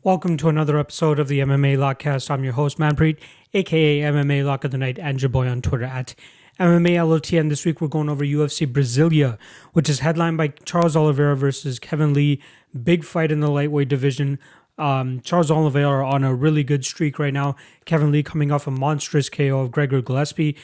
Welcome to another episode of the MMA Lock-Cast. I'm your host, Manpreet, aka MMA Lock of the Night, and your boy on Twitter at MMA LOT. And this week we're going over UFC Brasilia, which is headlined by Charles Oliveira versus Kevin Lee. Big fight in the lightweight division. Charles Oliveira on a really good streak right now. Kevin Lee coming off a monstrous KO of Gregor Gillespie.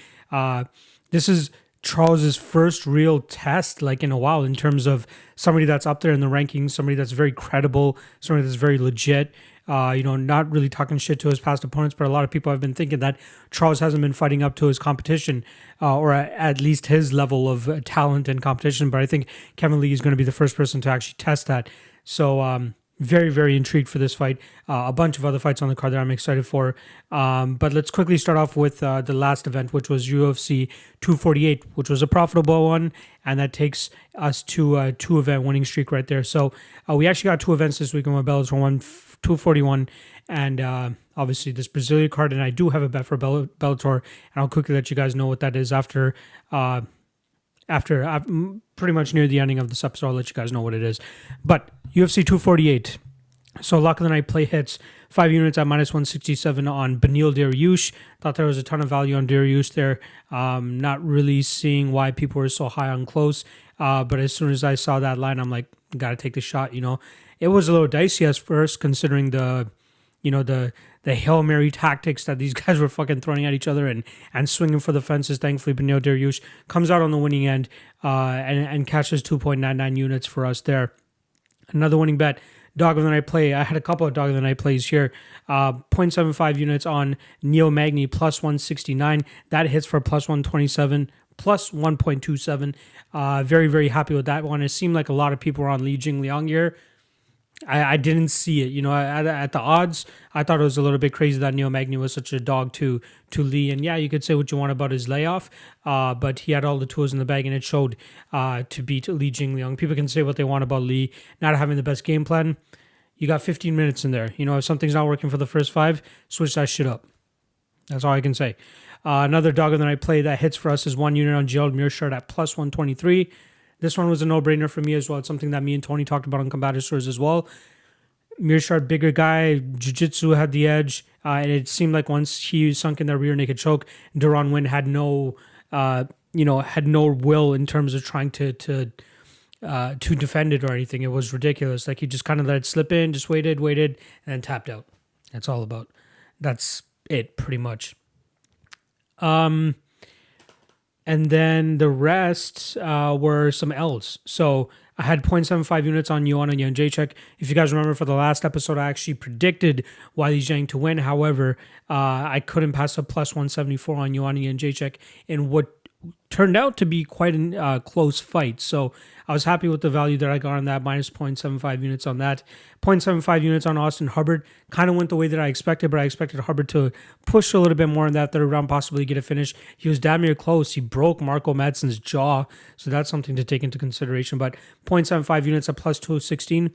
This is Charles's first real test, in a while, in terms of somebody that's up there in the rankings, somebody that's very credible, somebody that's very legit. Not really talking shit to his past opponents, but a lot of people have been thinking that Charles hasn't been fighting up to his competition, or at least his level of talent and competition. But I think Kevin Lee is going to be the first person to actually test that. So, very, very intrigued for this fight. A bunch of other fights on the card that I'm excited for. But let's quickly start off with the last event, which was UFC 248, which was a profitable one. And that takes us to a two-event winning streak right there. So we actually got two events this week on my Bellator 241. And obviously this Brasilia card. And I do have a bet for Bellator. And I'll quickly let you guys know what that is after pretty much near the ending of this episode. I'll let you guys know what it is. But UFC 248. So Lock of the Night play hits 5 units at minus 167 on Beneil Dariush. Thought there was a ton of value on Dariush there. Not really seeing why people were so high on close. But as soon as I saw that line, I'm like, gotta take the shot. It was a little dicey at first, considering the Hail Mary tactics that these guys were fucking throwing at each other and swinging for the fences. Thankfully, Beneil Dariush comes out on the winning end and catches 2.99 units for us there. Another winning bet, Dog of the Night play. I had a couple of Dog of the Night plays here. 0.75 units on Neil Magny, plus 169. That hits for plus 127, plus 1.27. Very, very happy with that one. It seemed like a lot of people were on Li Jingliang here. I didn't see it. At the odds, I thought it was a little bit crazy that Neil Magny was such a dog to Lee. And yeah, you could say what you want about his layoff, but he had all the tools in the bag, and it showed to beat Li Jingliang. People can say what they want about Lee not having the best game plan. You got 15 minutes in there. If something's not working for the first 5, switch that shit up. That's all I can say. Another Dog of the Night play that hits for us is 1 unit on Gerald Meerschaert at plus 123. This one was a no-brainer for me as well. It's something that me and Tony talked about on Combative Stories as well. Meerschaert, bigger guy, jiu-jitsu had the edge, and it seemed like once he sunk in that rear naked choke, Deron Wynn had no will in terms of trying to defend it or anything. It was ridiculous. He just kind of let it slip in, just waited, and then tapped out. That's it, pretty much. And then the rest were some L's. So I had 0.75 units on Joanna Jędrzejczyk. If you guys remember, for the last episode, I actually predicted Weili Zhang to win. However, I couldn't pass a plus 174 on Joanna Jędrzejczyk in what turned out to be quite a close fight. So I was happy with the value that I got on that, minus 0.75 units on that. 0.75 units on Austin Hubbard. Kind of went the way that I expected, but I expected Hubbard to push a little bit more in that third round, possibly get a finish. He was damn near close. He broke Marco Madsen's jaw, so that's something to take into consideration. But 0.75 units at plus 216,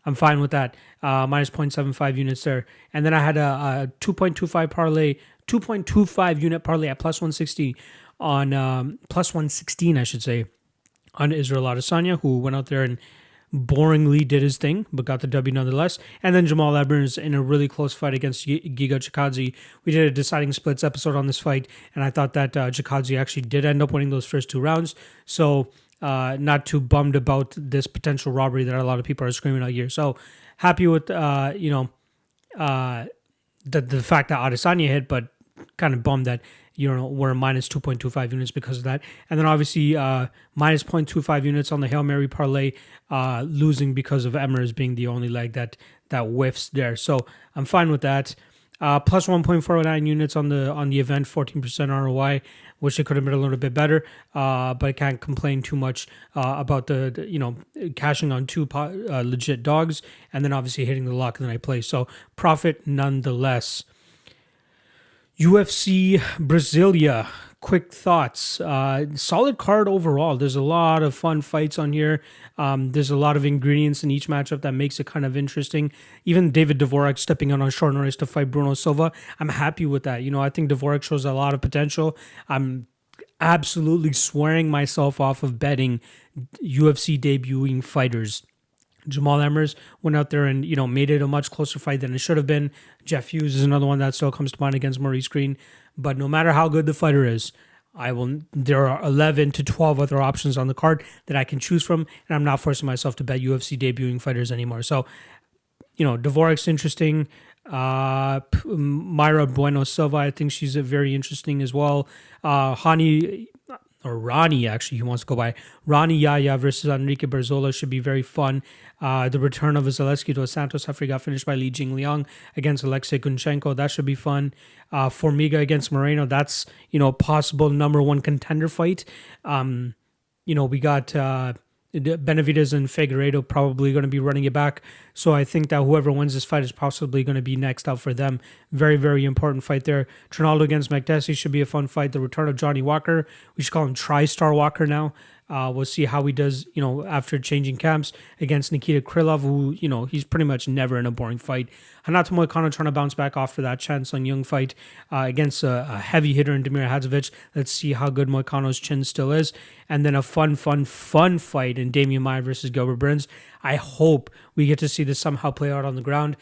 I'm fine with that. Minus 0.75 units there. And then I had a 2.25 parlay, 2.25 unit parlay at plus 160 on plus 116, I should say, on Israel Adesanya, who went out there and boringly did his thing, but got the W nonetheless. And then Jamal Evans in a really close fight against Giga Chikadze. We did a deciding splits episode on this fight, and I thought that Chikadze actually did end up winning those first 2 rounds. So not too bummed about this potential robbery that a lot of people are screaming out here. So happy with the fact that Adesanya hit, but kind of bummed that we're minus 2.25 units because of that. And then obviously minus 0.25 units on the Hail Mary parlay, losing because of Emmers being the only leg that whiffs there. So I'm fine with that. Plus 1.49 units on the event, 14% ROI. Wish it could have been a little bit better, but I can't complain too much about the cashing on 2 legit dogs, and then obviously hitting the Lock of the Night play. So profit nonetheless. UFC Brasilia, quick thoughts. Solid card overall. There's a lot of fun fights on here. There's a lot of ingredients in each matchup that makes it kind of interesting. Even David Dvorak stepping out on short notice to fight Bruno Silva. I'm happy with that. I think Dvorak shows a lot of potential. I'm absolutely swearing myself off of betting UFC debuting fighters. Jamal Emmers went out there and, made it a much closer fight than it should have been. Jeff Hughes is another one that still comes to mind against Maurice Green. But no matter how good the fighter is, there are 11 to 12 other options on the card that I can choose from, and I'm not forcing myself to bet UFC debuting fighters anymore. So, Dvorak's interesting. Mayra Bueno Silva, I think she's very interesting as well. Rani, actually, he wants to go by. Rani Yahya versus Enrique Barzola should be very fun. The return of Zaleski to Santos after he got finished by Li Jingliang against Alexey Kunchenko, that should be fun. Formiga against Moreno, that's, possible number one contender fight. We got Benavidez and Figueiredo probably going to be running it back. So I think that whoever wins this fight is possibly going to be next up for them. Very, very important fight there. Trinaldo against Makdessi should be a fun fight. The return of Johnny Walker. We should call him TriStar Walker now. We'll see how he does, after changing camps against Nikita Krylov, who, he's pretty much never in a boring fight. Renato Moicano trying to bounce back after that Chan Sung Jung fight against a heavy hitter in Damir Hadzovic. Let's see how good Moicano's chin still is. And then a fun fight in Damian Maia versus Gilbert Burns. I hope we get to see this somehow play out on the ground.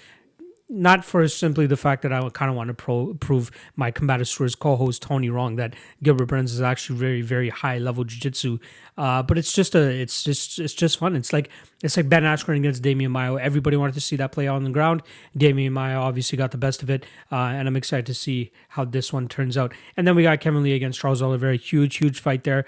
Not for simply the fact that I kind of want to prove my Combat Tours co-host Tony wrong that Gilbert Burns is actually very, very high level jiu-jitsu. But it's just fun. It's like Ben Askren against Damian Maia. Everybody wanted to see that play out on the ground. Damian Maia obviously got the best of it, and I'm excited to see how this one turns out. And then we got Kevin Lee against Charles Oliveira. Huge fight there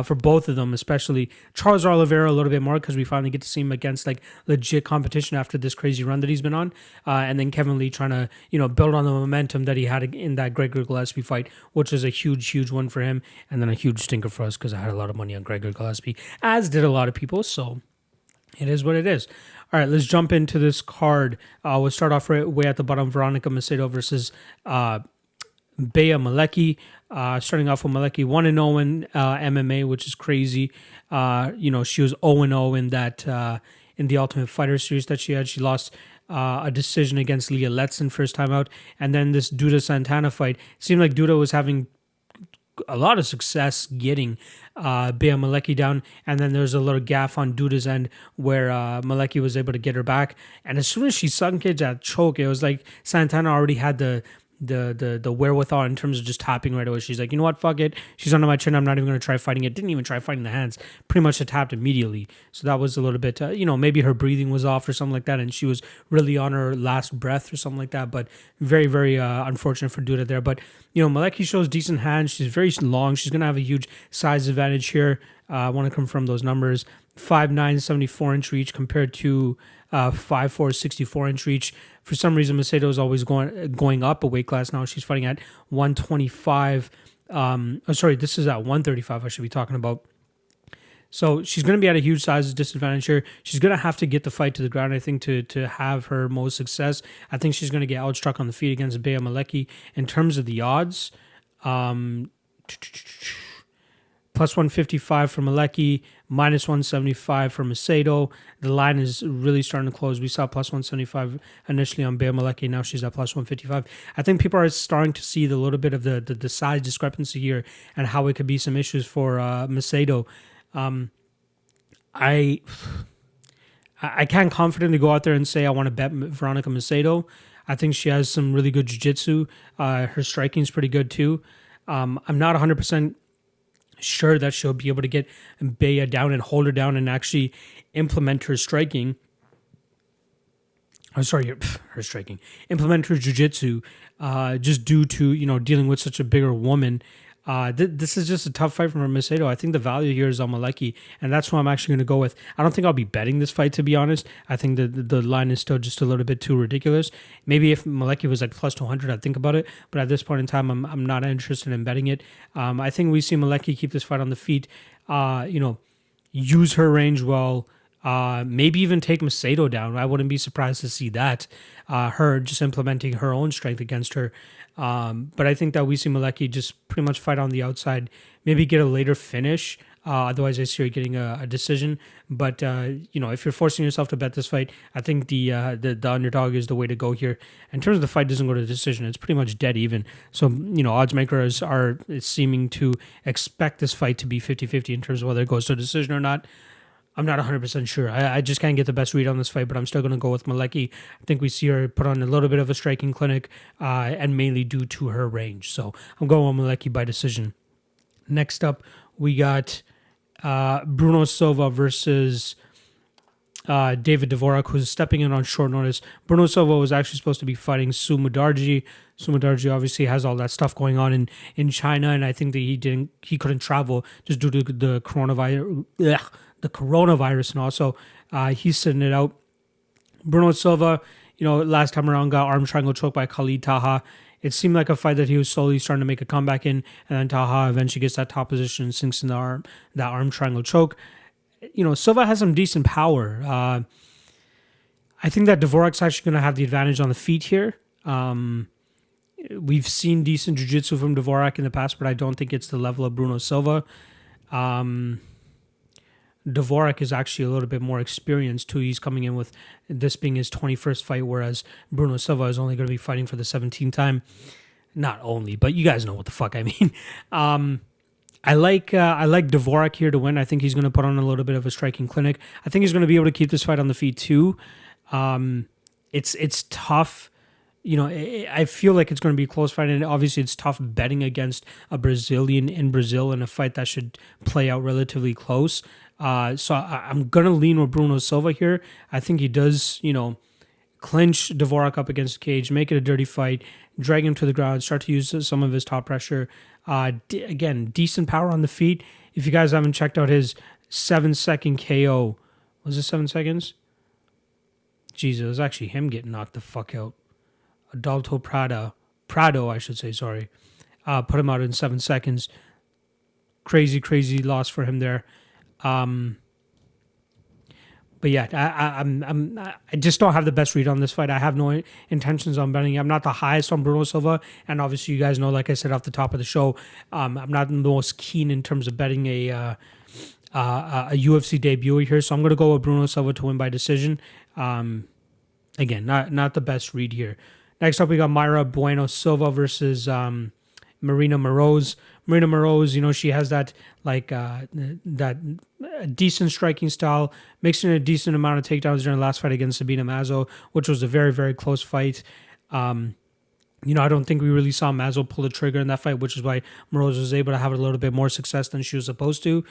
for both of them, especially Charles Oliveira a little bit more because we finally get to see him against like legit competition after this crazy run that he's been on. And then Kevin Lee trying to build on the momentum that he had in that Gregor Gillespie fight, which is a huge one for him, and then a huge stinker for us because I had a lot of money on Gregor Gillespie, as did a lot of people. So it is what it is. All right, let's jump into this card. We'll start off right way at the bottom. Veronica Macedo versus Bea Malecki. Starting off with Malecki 1-0 in MMA, which is crazy. She was 0-0 in that in the Ultimate Fighter series that she had. She lost a decision against Leah Letson first time out, and then this Duda Santana fight. It seemed like Duda was having a lot of success getting Bea Malecki down, and then there's a little gaff on Duda's end where Malecki was able to get her back, and as soon as she sunk it at choke, it was like Santana already had the wherewithal in terms of just tapping right away. She's like, you know what, fuck it. She's under my chin. I'm not even going to try fighting it. Didn't even try fighting the hands. Pretty much tapped immediately. So that was a little bit, maybe her breathing was off or something like that, and she was really on her last breath or something like that. But very, very unfortunate for Duda there. But, Malecki shows decent hands. She's very long. She's going to have a huge size advantage here. I want to confirm those numbers. 5'9", 74-inch reach compared to 5'4", 64-inch reach. For some reason, Macedo is always going up a weight class now. She's fighting at 125. This is at 135 I should be talking about. So she's going to be at a huge size disadvantage here. She's going to have to get the fight to the ground, I think, to have her most success. I think she's going to get outstruck on the feet against Bea Malecki. In terms of the odds, plus 155 for Malecki, minus 175 for Macedo. The line is really starting to close. We saw plus 175 initially on Bea Malecki. Now she's at plus 155. I think people are starting to see the little bit of the size discrepancy here and how it could be some issues for Macedo. I can't confidently go out there and say I want to bet Veronica Macedo. I think she has some really good jiu-jitsu. Her striking is pretty good too. I'm not 100% sure that she'll be able to get Bea down and hold her down and actually implement her striking. Her striking. Implement her jiu-jitsu just due to, dealing with such a bigger woman. This is just a tough fight from Macedo. I think the value here is on Malecki, and that's what I'm actually going to go with. I don't think I'll be betting this fight, to be honest. I think the line is still just a little bit too ridiculous. Maybe if Malecki was like plus 200, I'd think about it, but at this point in time, I'm not interested in betting it. I think we see Malecki keep this fight on the feet, use her range well, maybe even take Macedo down. I wouldn't be surprised to see that. Her just implementing her own strength against her. But I think that we see Malecki just pretty much fight on the outside, maybe get a later finish. Otherwise, I see her getting a decision. But, if you're forcing yourself to bet this fight, I think the underdog is the way to go here. In terms of the fight doesn't go to decision, it's pretty much dead even. So, odds makers are seeming to expect this fight to be 50-50 in terms of whether it goes to a decision or not. I'm not 100% sure. I just can't get the best read on this fight, but I'm still going to go with Malecki. I think we see her put on a little bit of a striking clinic, and mainly due to her range. So I'm going with Malecki by decision. Next up, we got Bruno Silva versus David Dvorak, who's stepping in on short notice. Bruno Silva was actually supposed to be fighting Sumudarji. Sumudarji obviously has all that stuff going on in China, and I think that he couldn't travel just due to the coronavirus, and also he's sitting it out. Bruno Silva, last time around got arm triangle choked by Khalid Taha. It seemed like a fight that he was slowly starting to make a comeback in, and then Taha eventually gets that top position and sinks in that arm triangle choke. Silva has some decent power. I think that Dvorak's actually going to have the advantage on the feet here. We've seen decent jiu-jitsu from Dvorak in the past, but I don't think it's the level of Bruno Silva. Dvorak is actually a little bit more experienced too. He's coming in with this being his 21st fight, whereas Bruno Silva is only going to be fighting for the 17th time. Not only, but you guys know what the fuck I mean. I like Dvorak here to win. I think he's going to put on a little bit of a striking clinic. I think he's going to be able to keep this fight on the feet too. It's tough. I feel like it's going to be a close fight, and obviously it's tough betting against a Brazilian in Brazil in a fight that should play out relatively close. So I'm going to lean with Bruno Silva here. I think he does, clinch Dvorak up against the cage, make it a dirty fight, drag him to the ground, start to use some of his top pressure. Again, decent power on the feet. If you guys haven't checked out his 7-second KO, was it 7 seconds? Jesus, it was actually him getting knocked the fuck out. Adalto Prado, I should say, sorry. Put him out in 7 seconds. Crazy loss for him there. But yeah, I just don't have the best read on this fight. I have no intentions on betting. I'm not the highest on Bruno Silva, and obviously you guys know, like I said off the top of the show, I'm not the most keen in terms of betting a UFC debut here. So I'm going to go with Bruno Silva to win by decision. Again, not the best read here. Next up, we got Mayra Bueno Silva versus Maryna Moroz. Maryna Moroz, she has that decent striking style, mixing a decent amount of takedowns during the last fight against Sabina Mazo, which was a very, very close fight. I don't think we really saw Mazo pull the trigger in that fight, which is why Moroz was able to have a little bit more success than she was supposed to.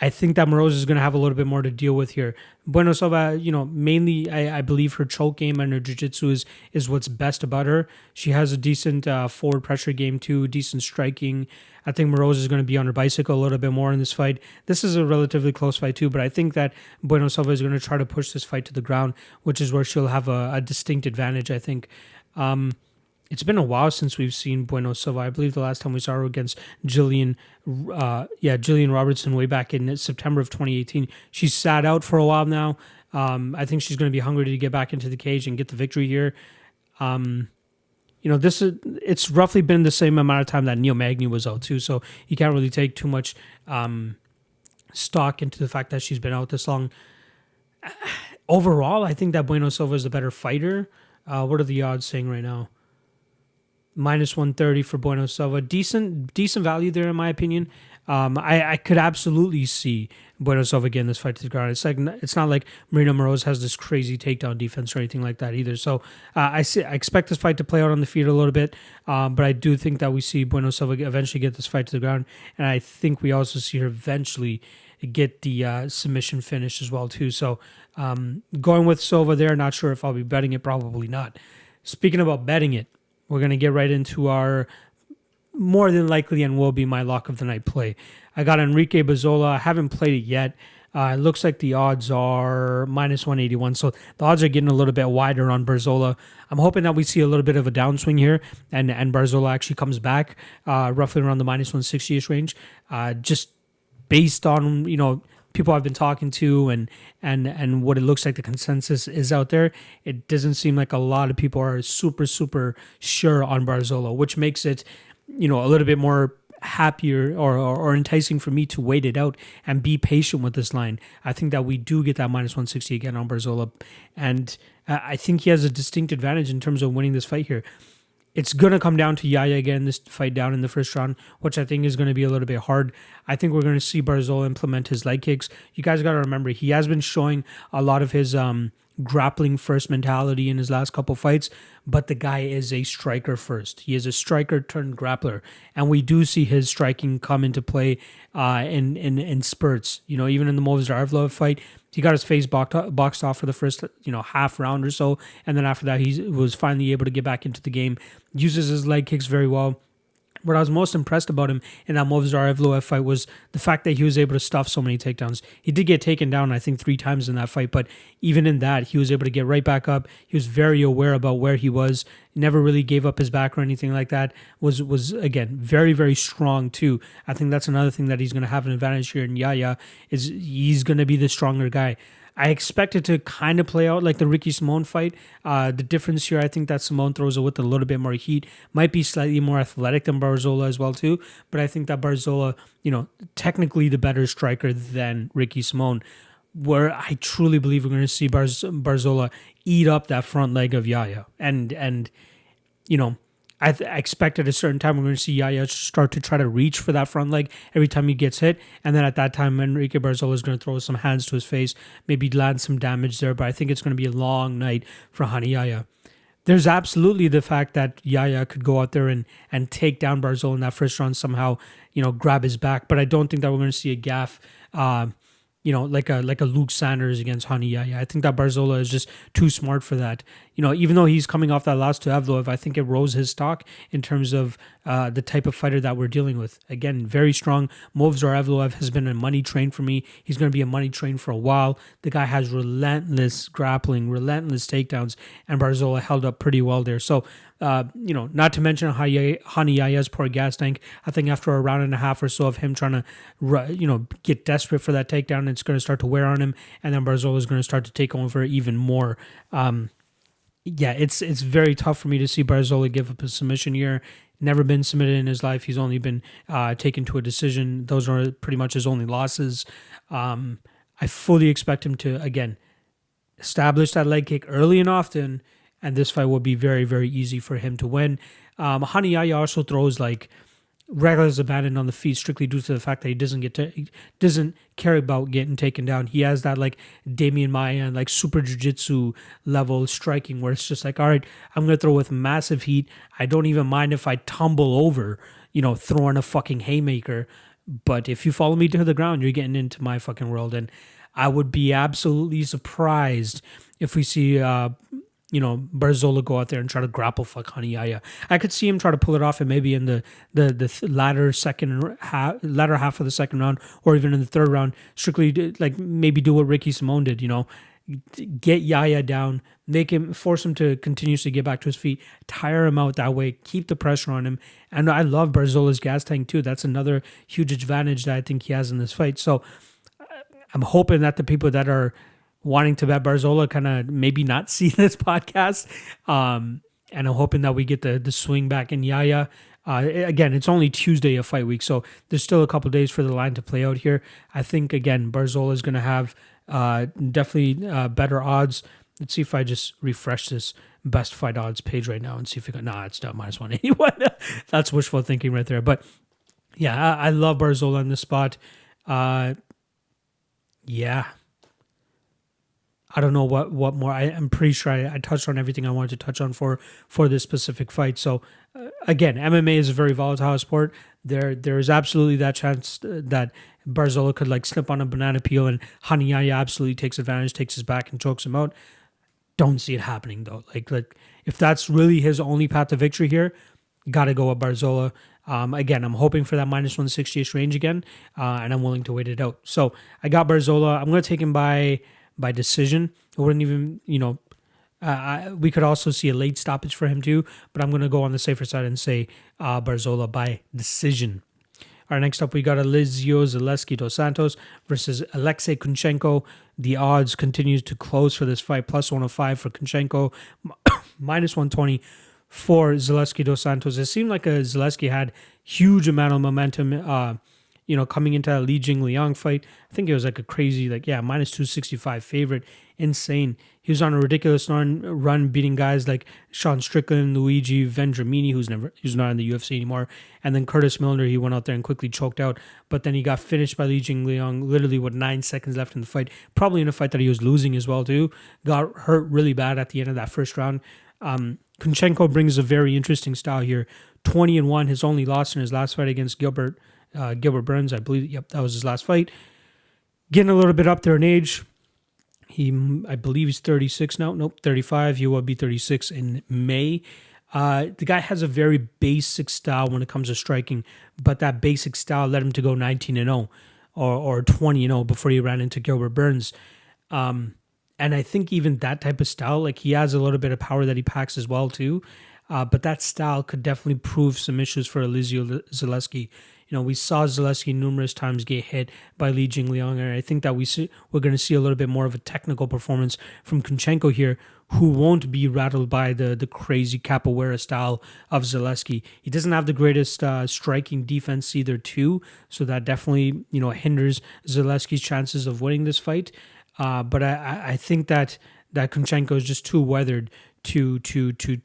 I think that Moroz is going to have a little bit more to deal with here. Bueno Silva, mainly I believe her choke game and her jiu-jitsu is what's best about her. She has a decent forward pressure game too, decent striking. I think Moroz is going to be on her bicycle a little bit more in this fight. This is a relatively close fight too, but I think that Bueno Silva is going to try to push this fight to the ground, which is where she'll have a distinct advantage, I think. It's been a while since we've seen Bueno Silva. I believe the last time we saw her against Jillian Robertson way back in September of 2018. She's sat out for a while now. I think she's going to be hungry to get back into the cage and get the victory here. It's roughly been the same amount of time that Neil Magny was out too, so you can't really take too much stock into the fact that she's been out this long. Overall, I think that Bueno Silva is the better fighter. What are the odds saying right now? -130 for Bueno Silva. Decent value there, in my opinion. I could absolutely see Bueno Silva getting this fight to the ground. It's not like Maryna Moroz has this crazy takedown defense or anything like that either. So I expect this fight to play out on the feet a little bit, but I do think that we see Bueno Silva eventually get this fight to the ground, and I think we also see her eventually get the submission finish as well too. So going with Silva there. Not sure if I'll be betting it. Probably not. Speaking about betting it, we're going to get right into our more than likely and will be my lock of the night play. I got Enrique Barzola. I haven't played it yet. It looks like the odds are -181. So the odds are getting a little bit wider on Barzola. I'm hoping that we see a little bit of a downswing here and Barzola actually comes back roughly around the -160-ish range. Just based on, people I've been talking to and what it looks like the consensus is out there, it doesn't seem like a lot of people are super, super sure on Barzola, which makes it, a little bit more happier or enticing for me to wait it out and be patient with this line. I think that we do get that -160 again on Barzola, and I think he has a distinct advantage in terms of winning this fight here. It's going to come down to Yahya again, this fight down in the first round, which I think is going to be a little bit hard. I think we're going to see Barzola implement his leg kicks. You guys got to remember, he has been showing a lot of his grappling first mentality in his last couple fights, but the guy is a striker first. He is a striker turned grappler, and we do see his striking come into play in spurts. Even in the Movsarevlov fight, he got his face boxed off for the first half round or so, and then after that he was finally able to get back into the game. Uses his leg kicks very well. What I was most impressed about him in that Movsarevlov fight was the fact that he was able to stuff so many takedowns. He did get taken down, I think, 3 times in that fight, but even in that, he was able to get right back up. He was very aware about where he was, never really gave up his back or anything like that. Was again, very, very strong too. I think that's another thing that he's going to have an advantage here in Yahya, is he's going to be the stronger guy. I expect it to kind of play out like the Ricky Simón fight. The difference here, I think that Simón throws it with a little bit more heat. Might be slightly more athletic than Barzola as well too. But I think that Barzola, technically the better striker than Ricky Simón. Where I truly believe we're going to see Barzola eat up that front leg of Yahya. And I expect at a certain time we're going to see Yahya start to try to reach for that front leg every time he gets hit. And then at that time, Enrique Barzola is going to throw some hands to his face, maybe land some damage there. But I think it's going to be a long night for Hani Yahya. There's absolutely the fact that Yahya could go out there and take down Barzola in that first round somehow, grab his back. But I don't think that we're going to see a gaff like a Luke Sanders against Hani Yahya. I think that Barzola is just too smart for that. Even though he's coming off that loss to Evloev, I think it rose his stock in terms of the type of fighter that we're dealing with. Again, very strong. Movsarevlov has been a money train for me. He's going to be a money train for a while. The guy has relentless grappling, relentless takedowns, and Barzola held up pretty well there. So, not to mention Hani Yahya's poor gas tank. I think after a round and a half or so of him trying to, get desperate for that takedown, it's going to start to wear on him, and then Barzola is going to start to take over even more. It's very tough for me to see Barzola give up a submission here. Never been submitted in his life. He's only been taken to a decision. Those are pretty much his only losses. I fully expect him to, again, establish that leg kick early and often, and this fight will be very, very easy for him to win. Hani Yahya also throws reckless abandon on the feet strictly due to the fact that he doesn't care about getting taken down. He has that Damian Maia and super jiu-jitsu level striking where it's just all right, I'm going to throw with massive heat. I don't even mind if I tumble over, throwing a fucking haymaker. But if you follow me to the ground, you're getting into my fucking world. And I would be absolutely surprised if we see Barzola go out there and try to grapple fuck Hani Yahya. I could see him try to pull it off, and maybe in the latter half of the second round, or even in the third round, strictly maybe do what Ricky Simón did. Get Yahya down, force him to continuously get back to his feet, tire him out that way, keep the pressure on him. And I love Barzola's gas tank too. That's another huge advantage that I think he has in this fight. So I'm hoping that the people that are wanting to bet Barzola kind of maybe not see this podcast. And I'm hoping that we get the swing back in Yahya. Again, it's only Tuesday of fight week, so there's still a couple days for the line to play out here. I think, again, Barzola is going to have definitely better odds. Let's see if I just refresh this best fight odds page right now and see if it got... it's not minus 181. That's wishful thinking right there. But yeah, I love Barzola in this spot. Yeah. I don't know what more. I'm pretty sure I touched on everything I wanted to touch on for this specific fight. So, again, MMA is a very volatile sport. There is absolutely that chance that Barzola could slip on a banana peel and Hani Yahya absolutely takes advantage, takes his back and chokes him out. Don't see it happening though. If that's really his only path to victory here, gotta go with Barzola. Again, I'm hoping for that minus 160-ish range again, and I'm willing to wait it out. So I got Barzola. I'm going to take him by decision. I wouldn't even, we could also see a late stoppage for him too, but I'm going to go on the safer side and say Barzola by decision. All right, next up we got Elizeu Zaleski dos Santos versus Alexey Kunchenko. The odds continue to close for this fight, plus 105 for Kunchenko, minus 120 for Zaleski dos Santos. It seemed like Zaleski had huge amount of momentum coming into that Li Jingliang fight, I think it was like a crazy, minus 265 favorite. Insane. He was on a ridiculous run beating guys like Sean Strickland, Luigi Vendramini, who's not in the UFC anymore, and then Curtis Milner. He went out there and quickly choked out, but then he got finished by Li Jingliang literally with 9 seconds left in the fight, probably in a fight that he was losing as well too. Got hurt really bad at the end of that first round. Kunchenko brings a very interesting style here. 20-1, his only loss in his last fight against Gilbert Burns, I believe. Yep, that was his last fight. Getting a little bit up there in age. I believe he's 36 now. Nope, 35. He will be 36 in May. The guy has a very basic style when it comes to striking, but that basic style led him to go 19-0 or 20-0 before he ran into Gilbert Burns. And I think even that type of style, he has a little bit of power that he packs as well too. But that style could definitely prove some issues for Elizeu Zaleski. We saw Zaleski numerous times get hit by Li Jingliang, and I think that we're going to see a little bit more of a technical performance from Kunchenko here, who won't be rattled by the crazy capoeira style of Zaleski. He doesn't have the greatest striking defense either too, so that definitely hinders Zaleski's chances of winning this fight. But I think that Kunchenko is just too weathered to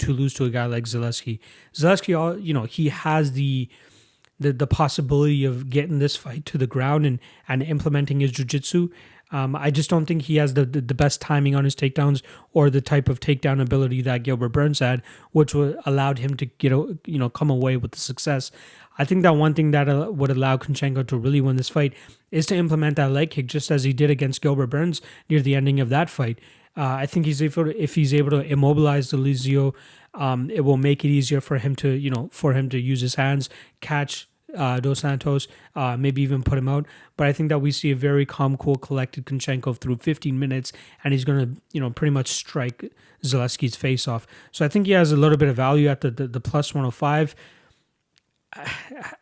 lose to a guy like Zaleski. Zaleski, he has the possibility of getting this fight to the ground and implementing his jiu-jitsu. I just don't think he has the best timing on his takedowns or the type of takedown ability that Gilbert Burns had, which allowed him to come away with the success. I think that one thing that would allow Kunchenko to really win this fight is to implement that leg kick, just as he did against Gilbert Burns near the ending of that fight. I think if he's able to immobilize Elizeu, it will make it easier for him to use his hands, catch Dos Santos, maybe even put him out. But I think that we see a very calm, cool, collected Kunchenko through 15 minutes, and he's going to pretty much strike Zaleski's face off. So I think he has a little bit of value at the plus 105.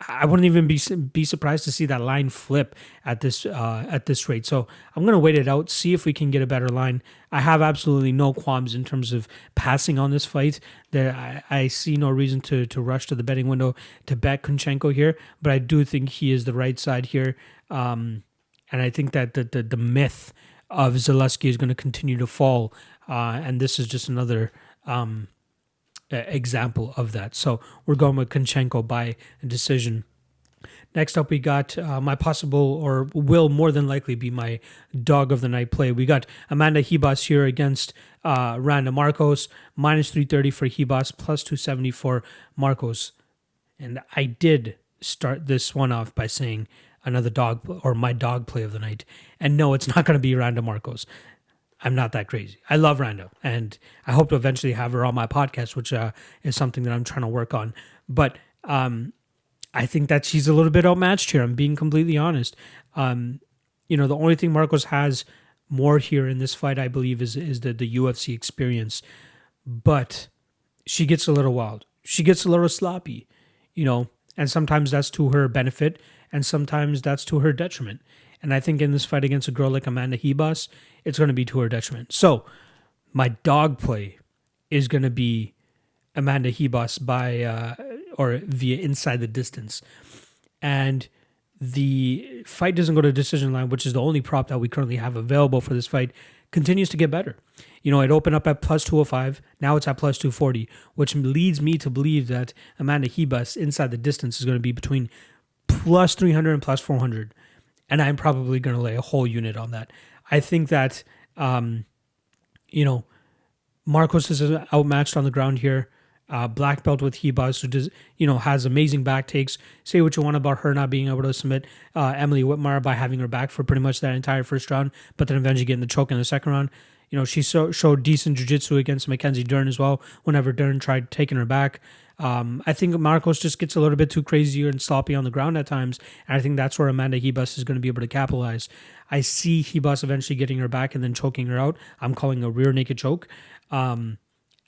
I wouldn't even be surprised to see that line flip at this rate. So I'm going to wait it out, see if we can get a better line. I have absolutely no qualms in terms of passing on this fight. I see no reason to rush to the betting window to bet Kunchenko here, but I do think he is the right side here. And I think that the myth of Zaleski is going to continue to fall. And this is just another example of that. So we're going with Kunchenko by decision. Next up, we got my possible, or will more than likely be my dog of the night play. We got Amanda Ribas here against Randa Markos, minus 330 for Ribas, plus 270 for Markos. And I did start this one off by saying another dog, or my dog play of the night. And no, it's not going to be Randa Markos. I'm not that crazy. I love Randa, and I hope to eventually have her on my podcast, which is something that I'm trying to work on. But I think that she's a little bit outmatched here. I'm being completely honest. The only thing Markos has more here in this fight, I believe, is the UFC experience. But she gets a little wild. She gets a little sloppy, and sometimes that's to her benefit, and sometimes that's to her detriment. And I think in this fight against a girl like Amanda Ribas, it's going to be to her detriment. So my dog play is going to be Amanda Ribas via inside the distance. And the fight doesn't go to decision line, which is the only prop that we currently have available for this fight, continues to get better. It opened up at plus 205. Now it's at plus 240, which leads me to believe that Amanda Ribas inside the distance is going to be between plus 300 and plus 400. And I'm probably going to lay a whole unit on that. I think that, Markos is outmatched on the ground here. Black belt with Ribas, who does, has amazing back takes. Say what you want about her not being able to submit Emily Whitmire by having her back for pretty much that entire first round, but then eventually getting the choke in the second round. She showed decent jiu-jitsu against Mackenzie Dern as well whenever Dern tried taking her back. I think Markos just gets a little bit too crazy and sloppy on the ground at times, and I think that's where Amanda Ribas is going to be able to capitalize. I see Ribas eventually getting her back and then choking her out. I'm calling a rear naked choke.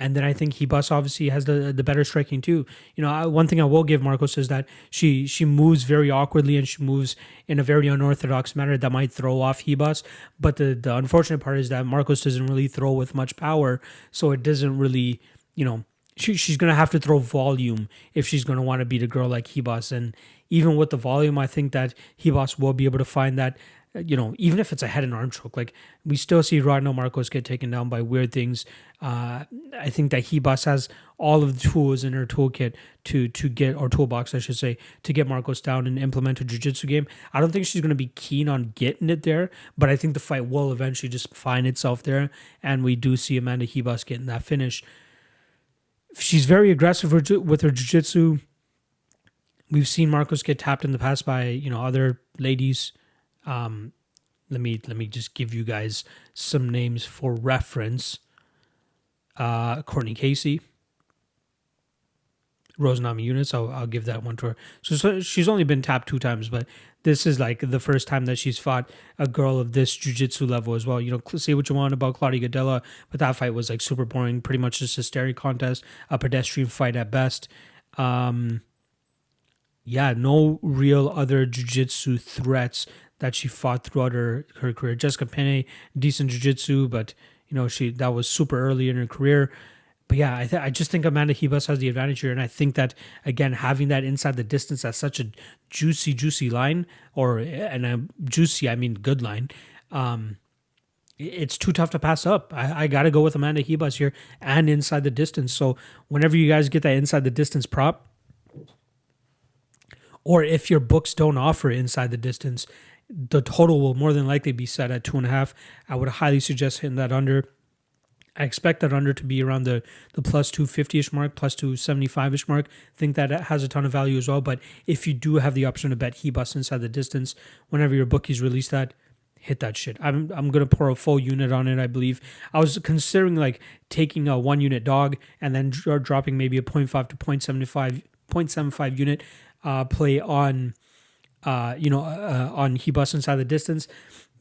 And then I think Ribas obviously has the better striking too. One thing I will give Markos is that she moves very awkwardly and she moves in a very unorthodox manner that might throw off Ribas. But the unfortunate part is that Markos doesn't really throw with much power, so it doesn't really, she's going to have to throw volume if she's going to want to beat a girl like Ribas. And even with the volume, I think that Ribas will be able to find that, even if it's a head and arm choke, like we still see Randa Markos get taken down by weird things. I think that Ribas has all of the tools in her toolkit to get, or toolbox, I should say, to get Markos down and implement a jiu-jitsu game. I don't think she's going to be keen on getting it there, but I think the fight will eventually just find itself there, and we do see Amanda Ribas getting that finish. She's very aggressive with her jiu-jitsu. We've seen Markos get tapped in the past by, other ladies. Let me just give you guys some names for reference. Courtney Casey, Rose Namajunas, I'll give that one to her. So she's only been tapped 2 times, but this is like the first time that she's fought a girl of this jiu-jitsu level as well. Say what you want about Claudia Gadelha, but that fight was like super boring, pretty much just a staring contest, a pedestrian fight at best. No real other jiu-jitsu threats that she fought throughout her career. Jessica Penne, decent jiu-jitsu, but that was super early in her career. But yeah, I just think Amanda Ribas has the advantage here, and I think that, again, having that inside the distance as such a juicy line, juicy, I mean good line, it's too tough to pass up. I got to go with Amanda Ribas here and inside the distance. So whenever you guys get that inside the distance prop, or if your books don't offer inside the distance, the total will more than likely be set at 2.5. I would highly suggest hitting that under. I expect that under to be around the plus 250-ish mark, plus 275-ish mark. I think that has a ton of value as well. But if you do have the option to bet Ribas inside the distance, whenever your bookies release that, hit that shit. I'm going to pour a full unit on it, I believe. I was considering like taking a 1-unit dog and then dropping maybe a 0.5 to 0.75 unit play on Ribas inside the distance.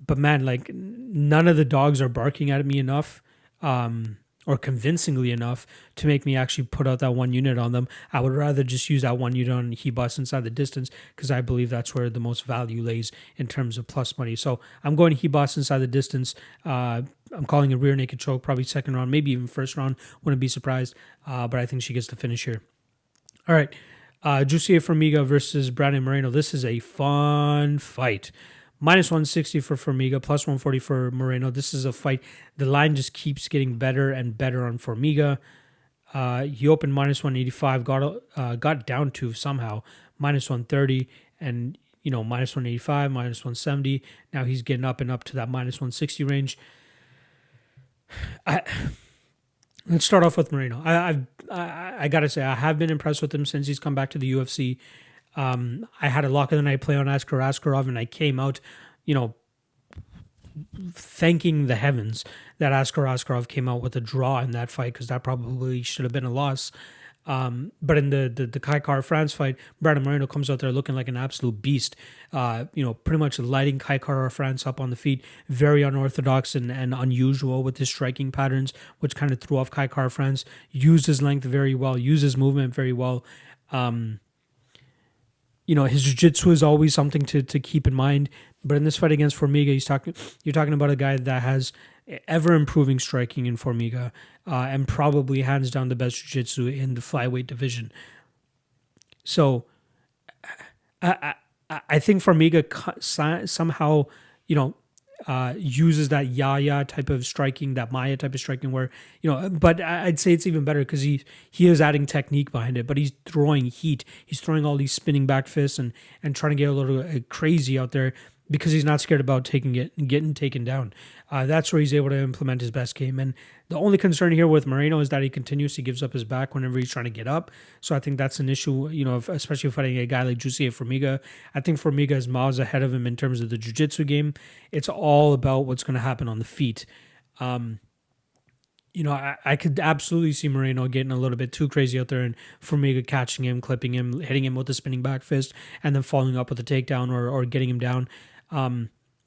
But man, like none of the dogs are barking at me enough, or convincingly enough to make me actually put out that 1 unit on them. I would rather just use that 1 unit on Ribas inside the distance, because I believe that's where the most value lays in terms of plus money. So I'm going Ribas inside the distance. I'm calling a rear naked choke, probably second round, maybe even first round. Wouldn't be surprised. But I think she gets the finish here. All right. Jussier Formiga versus Brandon Moreno. This is a fun fight. Minus 160 for Formiga, plus 140 for Moreno. This is a fight. The line just keeps getting better and better on Formiga. He opened minus 185, got down to somehow minus 130, and minus 185, minus 170. Now he's getting up and up to that minus 160 range. Let's start off with Moreno. I gotta say, I have been impressed with him since he's come back to the UFC. I had a lock of the night play on Askar Askarov, and I came out, thanking the heavens that Askar Askarov came out with a draw in that fight, because that probably should have been a loss. But in the Kai Kara France fight, Brandon Moreno comes out there looking like an absolute beast. Pretty much lighting Kai Kara France up on the feet. Very unorthodox and unusual with his striking patterns, which kind of threw off Kai Kara France. Used his length very well, used his movement very well. His jiu-jitsu is always something to keep in mind. But in this fight against Formiga, you're talking about a guy that has ever-improving striking in Formiga, and probably hands down the best jiu-jitsu in the flyweight division. So I think Formiga somehow, uses that Yahya type of striking, that Maya type of striking where, but I'd say it's even better because he is adding technique behind it, but he's throwing heat. He's throwing all these spinning back fists and trying to get a little crazy out there because he's not scared about taking it and getting taken down. That's where he's able to implement his best game. And the only concern here with Moreno is that he continuously gives up his back whenever he's trying to get up. So I think that's an issue, especially fighting a guy like Jussier Formiga. I think Formiga is miles ahead of him in terms of the jiu-jitsu game. It's all about what's going to happen on the feet. I could absolutely see Moreno getting a little bit too crazy out there and Formiga catching him, clipping him, hitting him with a spinning back fist, and then following up with a takedown or getting him down.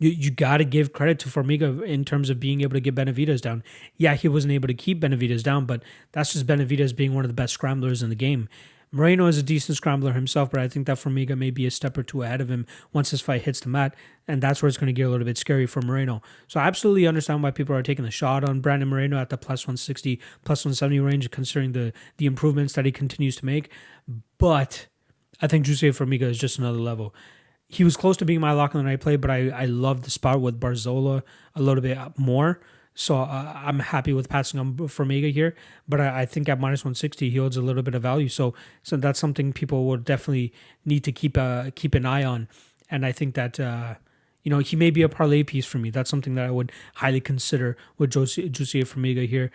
You got to give credit to Formiga in terms of being able to get Benavidez down. Yeah, he wasn't able to keep Benavidez down, but that's just Benavidez being one of the best scramblers in the game. Moreno is a decent scrambler himself, but I think that Formiga may be a step or two ahead of him once this fight hits the mat, and that's where it's going to get a little bit scary for Moreno. So I absolutely understand why people are taking the shot on Brandon Moreno at the plus 160, plus 170 range, considering the improvements that he continues to make. But I think Jussier Formiga is just another level. He was close to being my lock of the night play, but I love the spot with Barzola a little bit more. So I'm happy with passing on Formiga here. But I think at minus 160, he holds a little bit of value. So that's something people will definitely need to keep an eye on. And I think that, he may be a parlay piece for me. That's something that I would highly consider with Jussier Formiga here.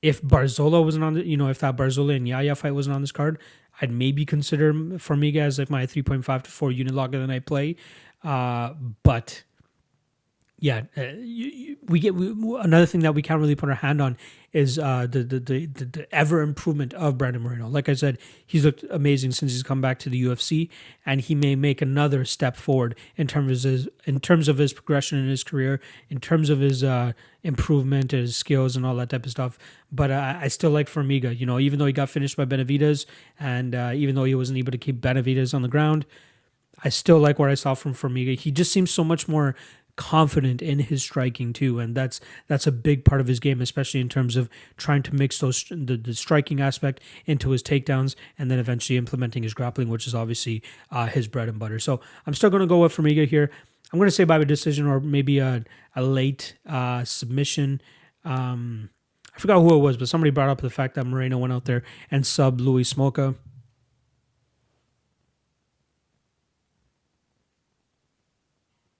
If Barzola wasn't on if that Barzola and Yahya fight wasn't on this card, I'd maybe consider Formiga as like my 3.5 to 4 unit lock of the night play. But yeah, another thing that we can't really put our hand on is the ever improvement of Brandon Moreno. Like I said, he's looked amazing since he's come back to the UFC, and he may make another step forward in terms of his progression in his career, in terms of his improvement, his skills, and all that type of stuff. But I still like Formiga. Even though he got finished by Benavidez, and even though he wasn't able to keep Benavidez on the ground, I still like what I saw from Formiga. He just seems so much more confident in his striking too, and that's a big part of his game, especially in terms of trying to mix the striking aspect into his takedowns, and then eventually implementing his grappling, which is obviously his bread and butter. So I'm still going to go with Formiga here. I'm going to say by a decision or maybe a late submission. I forgot who it was, but somebody brought up the fact that Moreno went out there and subbed Louis Smolka.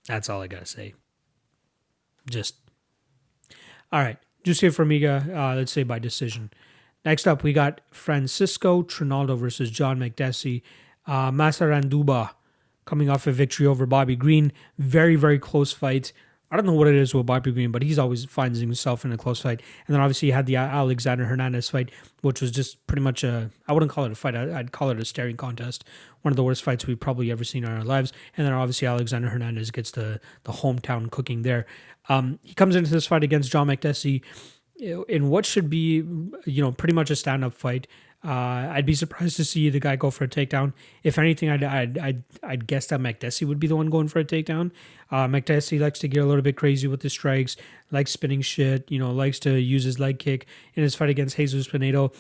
That's all I got to say. All right. Jussier Formiga, let's say by decision. Next up, we got Francisco Trinaldo versus John Makdessi. Masaranduba coming off a victory over Bobby Green. Very, very close fight. I don't know what it is with Bobby Green, but he's always finds himself in a close fight. And then obviously you had the Alexander Hernandez fight, which was just pretty much I wouldn't call it a fight. I'd call it a staring contest. One of the worst fights we've probably ever seen in our lives. And then obviously Alexander Hernandez gets the hometown cooking there. He comes into this fight against John Makdessi in what should be, pretty much a stand-up fight. I'd be surprised to see the guy go for a takedown. If anything, I'd guess that Makdessi would be the one going for a takedown. Makdessi likes to get a little bit crazy with the strikes, likes spinning shit, likes to use his leg kick. In his fight against Jesus Pinedo,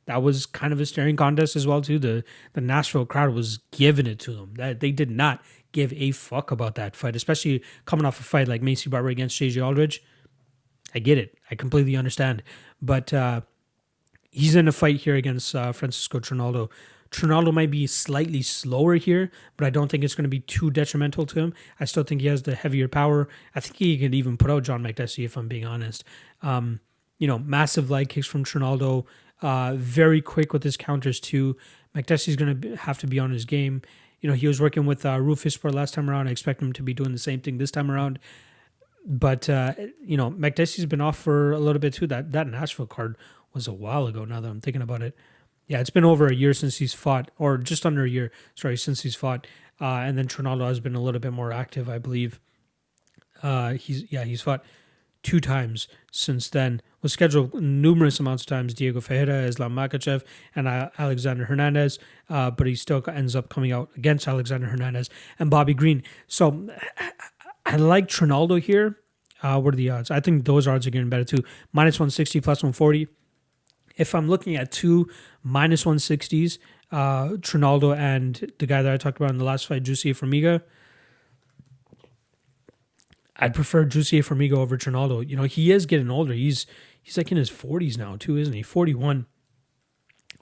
that was kind of a staring contest as well too. The Nashville crowd was giving it to them. That they did not give a fuck about that fight, especially coming off a fight like Macy Barber against JJ Aldridge. I get it. I completely understand. But he's in a fight here against Francisco Trinaldo. Trinaldo might be slightly slower here, but I don't think it's going to be too detrimental to him. I still think he has the heavier power. I think he could even put out John Makdessi, if I'm being honest. Massive leg kicks from Trinaldo. Very quick with his counters too. Makdessi's going to have to be on his game. He was working with Rufus for last time around. I expect him to be doing the same thing this time around. But, Makdessi's been off for a little bit too. That Nashville card was a while ago now that I'm thinking about it. Yeah, it's been over a year since he's fought, or just under a year, since he's fought. And then Trinaldo has been a little bit more active, I believe. He's fought 2 times since then. Was scheduled numerous amounts of times, Diego Ferreira, Islam Makhachev, and Alexander Hernandez, but he still ends up coming out against Alexander Hernandez and Bobby Green. So I like Trinaldo here. What are the odds? I think those odds are getting better too. Minus 160, plus 140. If I'm looking at 2 minus 160s, Trinaldo and the guy that I talked about in the last fight, Jussier Formiga, I'd prefer Jussier Formiga over Trinaldo. He is getting older. He's like in his 40s now too, isn't he? 41.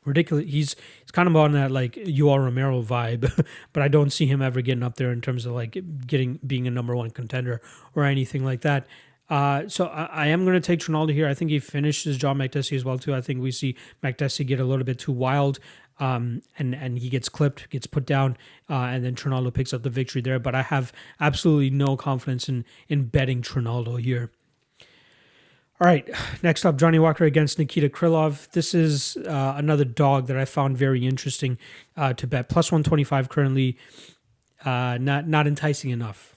Ridiculous. He's kind of on that like UR Romero vibe, but I don't see him ever getting up there in terms of like being a number 1 contender or anything like that. So I am going to take Trinaldo here. I think he finishes John Makdessi as well too. I think we see Makdessi get a little bit too wild, and he gets clipped, gets put down, and then Trinaldo picks up the victory there. But I have absolutely no confidence in betting Trinaldo here. All right, next up, Johnny Walker against Nikita Krylov. This is another dog that I found very interesting to bet. Plus 125 currently, not enticing enough.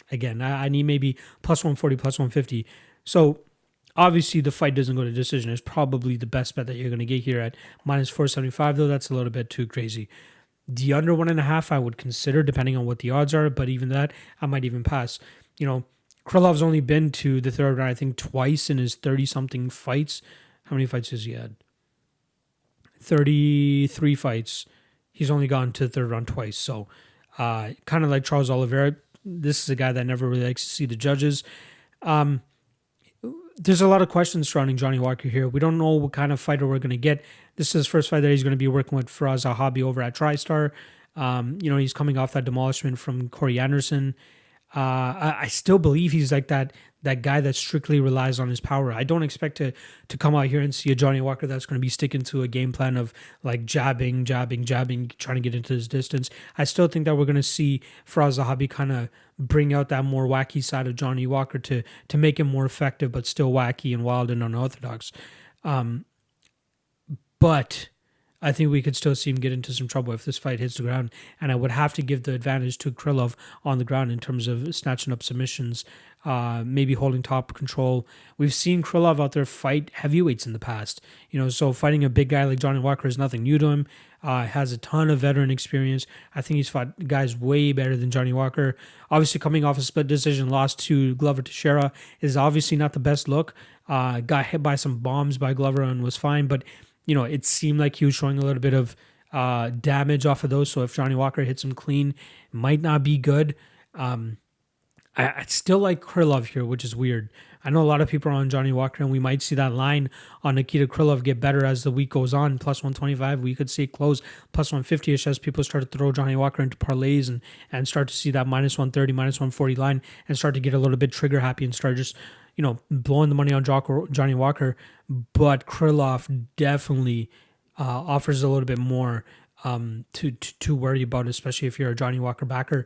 Again, I need maybe plus 140, plus 150. So Obviously, the fight doesn't go to decision. It's probably the best bet that you're going to get here at minus 475, though. That's a little bit too crazy. The under 1.5, I would consider, depending on what the odds are. But even that, I might even pass. Krylov's only been to the third round, I think, twice in his 30-something fights. How many fights has he had? 33 fights. He's only gone to the third round twice. So kind of like Charles Oliveira, this is a guy that never really likes to see the judges. There's a lot of questions surrounding Johnny Walker here. We don't know what kind of fighter we're going to get. This is his first fight that he's going to be working with Faraz Zahabi over at TriStar. He's coming off that demolishment from Corey Anderson. I still believe he's like that guy that strictly relies on his power. I don't expect to come out here and see a Johnny Walker that's going to be sticking to a game plan of like jabbing, trying to get into his distance. I still think that we're going to see Faraz Zahabi kind of bring out that more wacky side of Johnny Walker to make him more effective, but still wacky and wild and unorthodox. But I think we could still see him get into some trouble if this fight hits the ground. And I would have to give the advantage to Krylov on the ground in terms of snatching up submissions, maybe holding top control. We've seen Krylov out there fight heavyweights in the past. So fighting a big guy like Johnny Walker is nothing new to him. Has a ton of veteran experience. I think he's fought guys way better than Johnny Walker. Obviously, coming off a split decision loss to Glover Teixeira is obviously not the best look. Got hit by some bombs by Glover and was fine, but it seemed like he was showing a little bit of damage off of those. So if Johnny Walker hits him clean, it might not be good. I still like Krylov here, which is weird. I know a lot of people are on Johnny Walker, and we might see that line on Nikita Krylov get better as the week goes on. Plus 125, we could see it close plus 150-ish as people start to throw Johnny Walker into parlays and start to see that minus 130, minus 140 line and start to get a little bit trigger happy and start just blowing the money on Johnny Walker. But Krylov definitely offers a little bit more to worry about, especially if you're a Johnny Walker backer.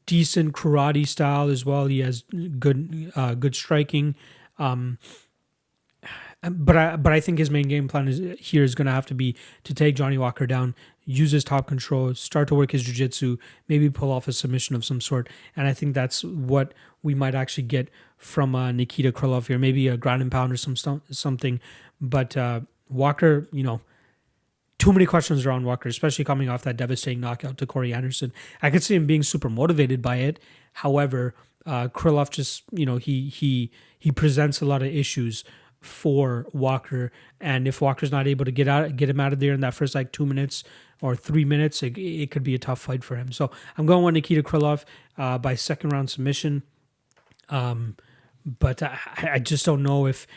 Decent karate style as well. He has good striking. But I think his main game plan is going to have to be to take Johnny Walker down, use his top control, start to work his jiu-jitsu, maybe pull off a submission of some sort. And I think that's what we might actually get from Nikita Krylov here, maybe a ground and pound or something. But Walker, too many questions around Walker, especially coming off that devastating knockout to Corey Anderson. I could see him being super motivated by it. However, Krylov just, he presents a lot of issues for Walker, and if Walker's not able to get him out of there in that first 2 minutes or 3 minutes, it could be a tough fight for him. So I'm going with Nikita Krylov by second round submission. But I just don't know if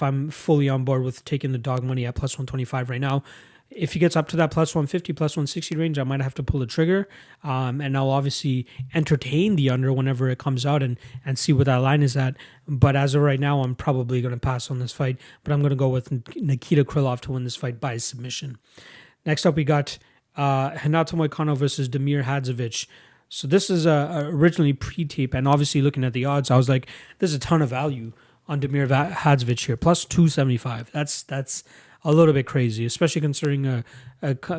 I'm fully on board with taking the dog money at plus 125 right now. If he gets up to that plus 150, plus 160 range, I might have to pull the trigger. And I'll obviously entertain the under whenever it comes out and see what that line is at. But as of right now, I'm probably going to pass on this fight. But I'm going to go with Nikita Krylov to win this fight by submission. Next up, we got Renato Moicano versus Damir Hadzovic. So this is originally pre-tape, and obviously looking at the odds, I was like, there's a ton of value on Damir Hadzovic here, plus 275. That's a little bit crazy, especially considering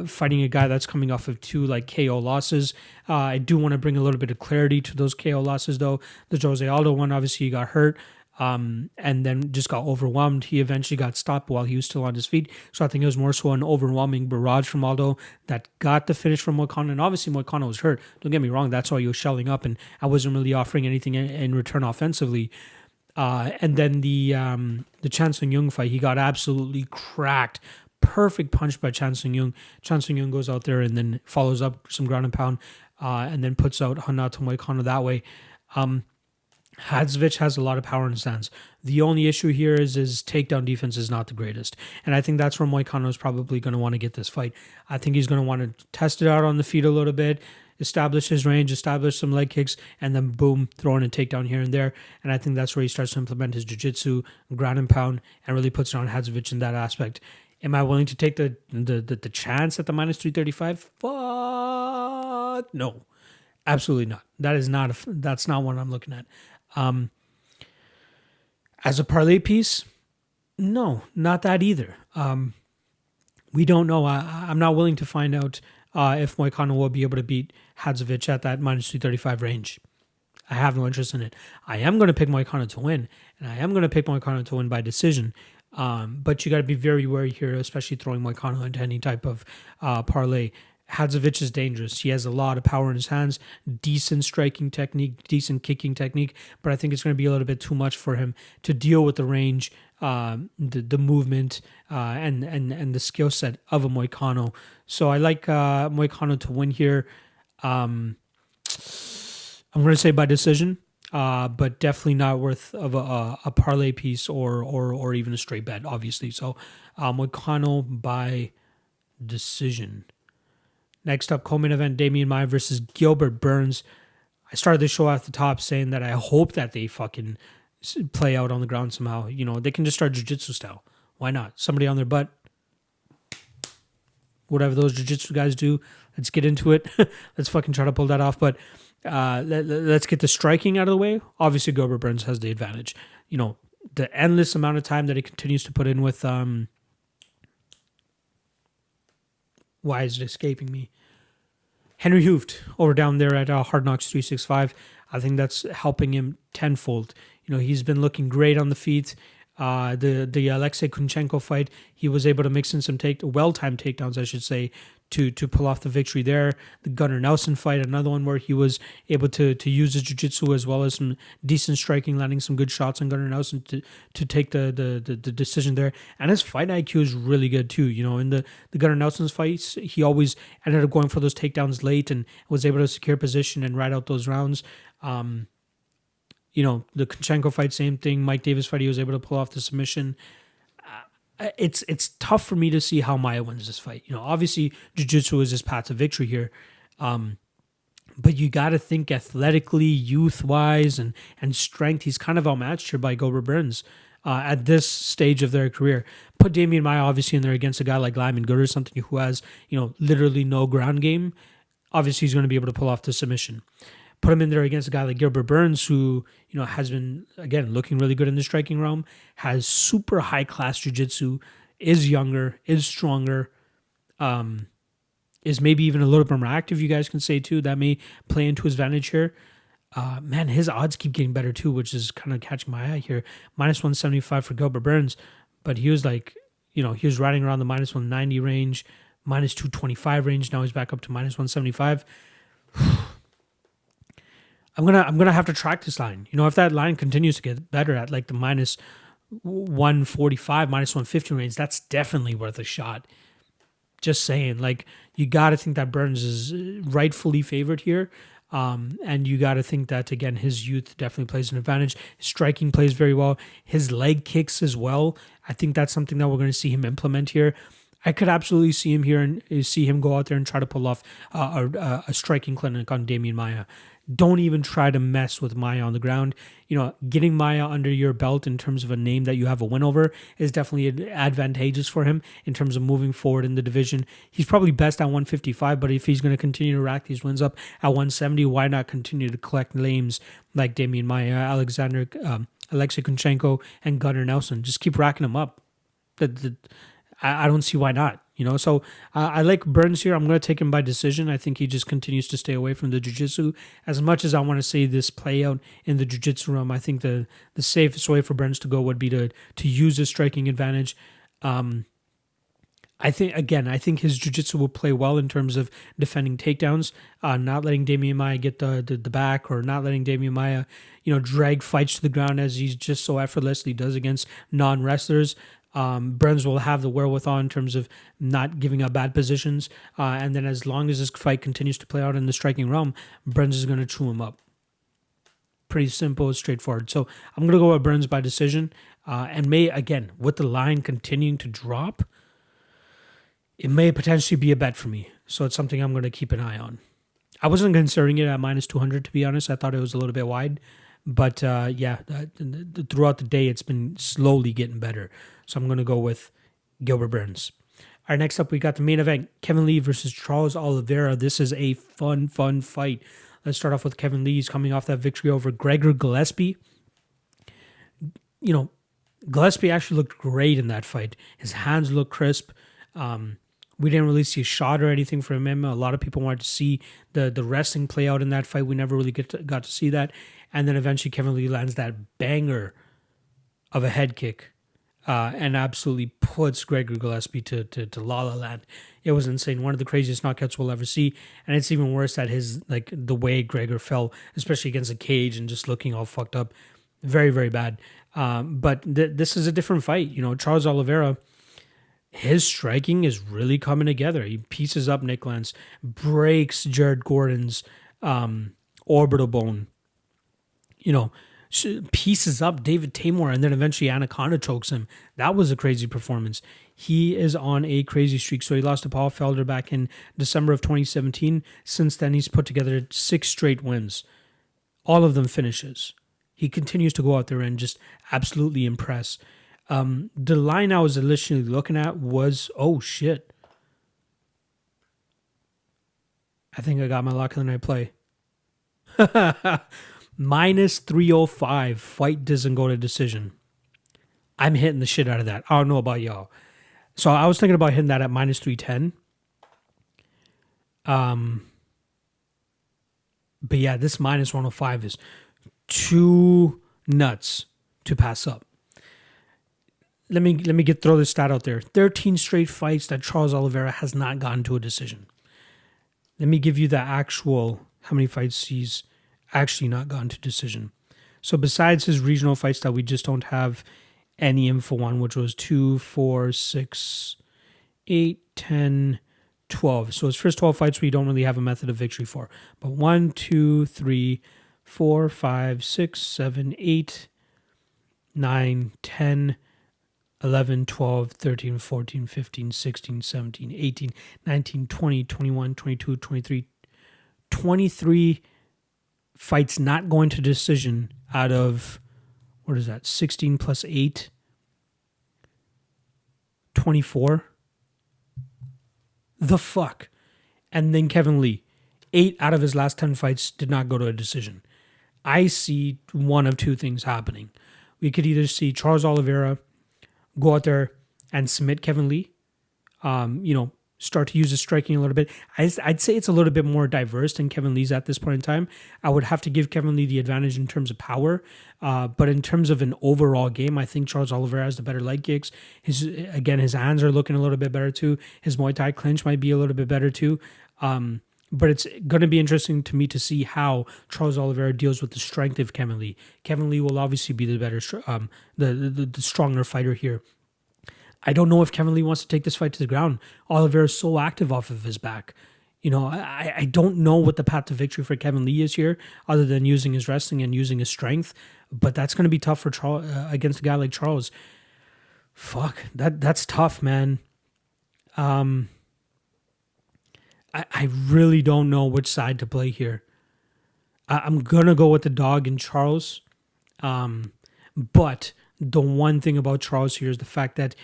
fighting a guy that's coming off of 2 KO losses. I do want to bring a little bit of clarity to those KO losses, though. The Jose Aldo one, obviously, he got hurt and then just got overwhelmed. He eventually got stopped while he was still on his feet. So I think it was more so an overwhelming barrage from Aldo that got the finish from Moicano. And obviously, Moicano was hurt. Don't get me wrong. That's why he was shelling up, and I wasn't really offering anything in return offensively. And then the Chan Sung Jung fight, he got absolutely cracked. Perfect punch by Chan Sung Jung. Chan Sung Jung goes out there and then follows up some ground and pound and then puts out Renato Moicano that way. Hadzovic has a lot of power in his hands. The only issue here is his takedown defense is not the greatest. And I think that's where Moicano is probably going to want to get this fight. I think he's going to want to test it out on the feet a little bit, establish his range, establish some leg kicks, and then boom, throw in a takedown here and there. And I think that's where he starts to implement his jiu-jitsu, ground and pound, and really puts it on Hadzovic in that aspect. Am I willing to take the chance at the minus 335? Fuck no. Absolutely not. That's not what I'm looking at. As a parlay piece, no, not that either. We don't know. I'm not willing to find out if Moicano will be able to beat Hadzovic at that minus 235 range. I have no interest in it. I am going to pick Moicano to win, and I am going to pick Moicano to win by decision. But you got to be very wary here, especially throwing Moicano into any type of parlay. Hadzovic is dangerous. He has a lot of power in his hands, decent striking technique, decent kicking technique, but I think it's going to be a little bit too much for him to deal with the range, the movement, and the skill set of a Moicano. So I like Moicano to win here. I'm going to say by decision, but definitely not worth of a parlay piece or even a straight bet, obviously. So Moicano by decision. Next up, co-main event, Demian Maia versus Gilbert Burns. I started the show at the top saying that I hope that they fucking play out on the ground somehow. You know, they can just start jiu-jitsu style. Why not? Somebody on their butt. Whatever those jiu-jitsu guys do, let's get into it. Let's fucking try to pull that off. But let's get the striking out of the way. Obviously, Gilbert Burns has the advantage. You know, the endless amount of time that he continues to put in with... why is it escaping me? Henry Hooft over down there at Hard Knocks 365. I think that's helping him tenfold. You know, he's been looking great on the feet. The Alexey Kunchenko fight, he was able to mix in some well-timed takedowns, I should say, to pull off the victory there. The Gunnar Nelson fight, another one where he was able to use his jiu-jitsu as well as some decent striking, landing some good shots on Gunnar Nelson to take the decision there. And his fight IQ is really good too. You know, in the Gunnar Nelson's fights, he always ended up going for those takedowns late and was able to secure position and ride out those rounds. You know, the Kunchenko fight, same thing. Mike Davis fight, he was able to pull off the submission. It's tough for me to see how Maia wins this fight. You know, obviously, jiu-jitsu is his path to victory here. But you got to think athletically, youth-wise, and strength. He's kind of outmatched here by Gilbert Burns at this stage of their career. Put Demian Maia, obviously, in there against a guy like Lyman Good or something who has, you know, literally no ground game. Obviously, he's going to be able to pull off the submission. Put him in there against a guy like Gilbert Burns, who, you know, has been, again, looking really good in the striking realm, has super high-class jiu-jitsu, is younger, is stronger, is maybe even a little bit more active, you guys can say, too. That may play into his advantage here. Man, his odds keep getting better, too, which is kind of catching my eye here. Minus 175 for Gilbert Burns, but he was like, you know, he was riding around the minus 190 range, minus 225 range. Now he's back up to minus 175. I'm gonna have to track this line. You know, if that line continues to get better at like the minus 145, minus 150 range, that's definitely worth a shot. Just saying, like, you got to think that Burns is rightfully favored here. And you got to think that, again, his youth definitely plays an advantage. His striking plays very well. His leg kicks as well. I think that's something that we're going to see him implement here. I could absolutely see him here and see him go out there and try to pull off a striking clinic on Demian Maia. Don't even try to mess with Maia on the ground. You know, getting Maia under your belt in terms of a name that you have a win over is definitely advantageous for him in terms of moving forward in the division. He's probably best at 155, but if he's going to continue to rack these wins up at 170, why not continue to collect names like Demian Maia, Alexey Kunchenko, and Gunnar Nelson? Just keep racking them up. I don't see why not. You know, so I like Burns here. I'm going to take him by decision. I think he just continues to stay away from the jiu-jitsu. As much as I want to see this play out in the jiu-jitsu realm, I think the safest way for Burns to go would be to use his striking advantage. I think his jiu-jitsu will play well in terms of defending takedowns, not letting Demian Maia get the back, or not letting Demian Maia, you know, drag fights to the ground as he's just so effortlessly does against non-wrestlers. Burns will have the wherewithal in terms of not giving up bad positions. And then as long as this fight continues to play out in the striking realm, Burns is going to chew him up. Pretty simple, straightforward. So I'm going to go with Burns by decision. And may, again, with the line continuing to drop, it may potentially be a bet for me. So it's something I'm going to keep an eye on. I wasn't considering it at minus 200, to be honest. I thought it was a little bit wide. But throughout the day, it's been slowly getting better. So I'm going to go with Gilbert Burns. All right, next up, we got the main event, Kevin Lee versus Charles Oliveira. This is a fun fight. Let's start off with Kevin Lee. He's coming off that victory over Gregor Gillespie. You know, Gillespie actually looked great in that fight. His hands look crisp. We didn't really see a shot or anything from him. A lot of people wanted to see the wrestling play out in that fight. We never really got to see that. And then eventually Kevin Lee lands that banger of a head kick and absolutely puts Gregory Gillespie to La La Land. It was insane. One of the craziest knockouts we'll ever see. And it's even worse that the way Gregor fell, especially against a cage and just looking all fucked up. Very, very bad. But this is a different fight. Charles Oliveira, his striking is really coming together. He pieces up Nick Lentz, breaks Jared Gordon's orbital bone, pieces up David Tamor, and then eventually Anaconda chokes him. That was a crazy performance. He is on a crazy streak. So he lost to Paul Felder back in December of 2017. Since then, he's put together 6 straight wins. All of them finishes. He continues to go out there and just absolutely impress. The line I was initially looking at was, oh shit. I think I got my lock of the night play. Minus 305. Fight doesn't go to decision. I'm hitting the shit out of that. I don't know about y'all. So I was thinking about hitting that at minus 310. But yeah, this minus 105 is too nuts to pass up. Let me throw this stat out there. 13 straight fights that Charles Oliveira has not gotten to a decision. Let me give you the actual how many fights he's actually not gotten to decision. So besides his regional fights that we just don't have any info on, which was 2, 4, 6, 8, 10, 12. So his first 12 fights we don't really have a method of victory for. But 1, 2, 3, 4, 5, 6, 7, 8, 9, 10, 11, 12, 13, 14, 15, 16, 17, 18, 19, 20, 21, 22, 23, 23 fights not going to decision out of, 16 plus 8? 24? The fuck? And then Kevin Lee, 8 out of his last 10 fights did not go to a decision. I see one of two things happening. We could either see Charles Oliveira go out there and submit Kevin Lee, start to use his striking a little bit. I'd say it's a little bit more diverse than Kevin Lee's at this point in time. I would have to give Kevin Lee the advantage in terms of power, but in terms of an overall game, I think Charles Oliveira has the better leg kicks. His hands are looking a little bit better too. His Muay Thai clinch might be a little bit better too. But it's going to be interesting to me to see how Charles Oliveira deals with the strength of Kevin Lee. Kevin Lee will obviously be the better, the stronger fighter here. I don't know if Kevin Lee wants to take this fight to the ground. Oliveira is so active off of his back. I don't know what the path to victory for Kevin Lee is here, other than using his wrestling and using his strength. But that's going to be tough for Charles against a guy like Charles. Fuck, that's tough, man. I really don't know which side to play here. I'm going to go with the dog in Charles. But the one thing about Charles here is the fact that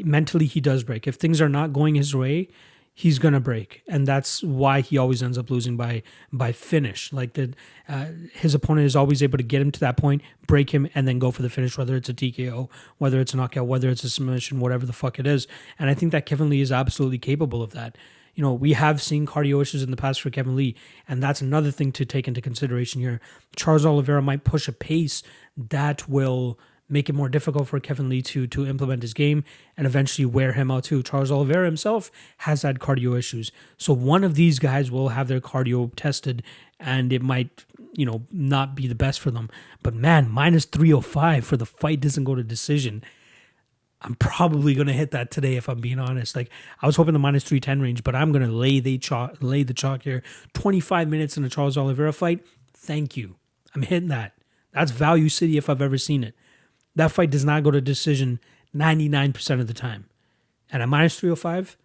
mentally he does break. If things are not going his way, he's going to break. And that's why he always ends up losing by finish. Like his opponent is always able to get him to that point, break him, and then go for the finish, whether it's a TKO, whether it's a knockout, whether it's a submission, whatever the fuck it is. And I think that Kevin Lee is absolutely capable of that. We have seen cardio issues in the past for Kevin Lee, and that's another thing to take into consideration here. Charles Oliveira might push a pace that will make it more difficult for Kevin Lee to implement his game and eventually wear him out too. Charles Oliveira himself has had cardio issues. So one of these guys will have their cardio tested, and it might, not be the best for them. But man, minus 305 for the fight doesn't go to decision. I'm probably going to hit that today if I'm being honest. Like, I was hoping the minus 310 range, but I'm going to lay the chalk here. 25 minutes in a Charles Oliveira fight. Thank you. I'm hitting that. That's value city if I've ever seen it. That fight does not go to decision 99% of the time. And at minus 305,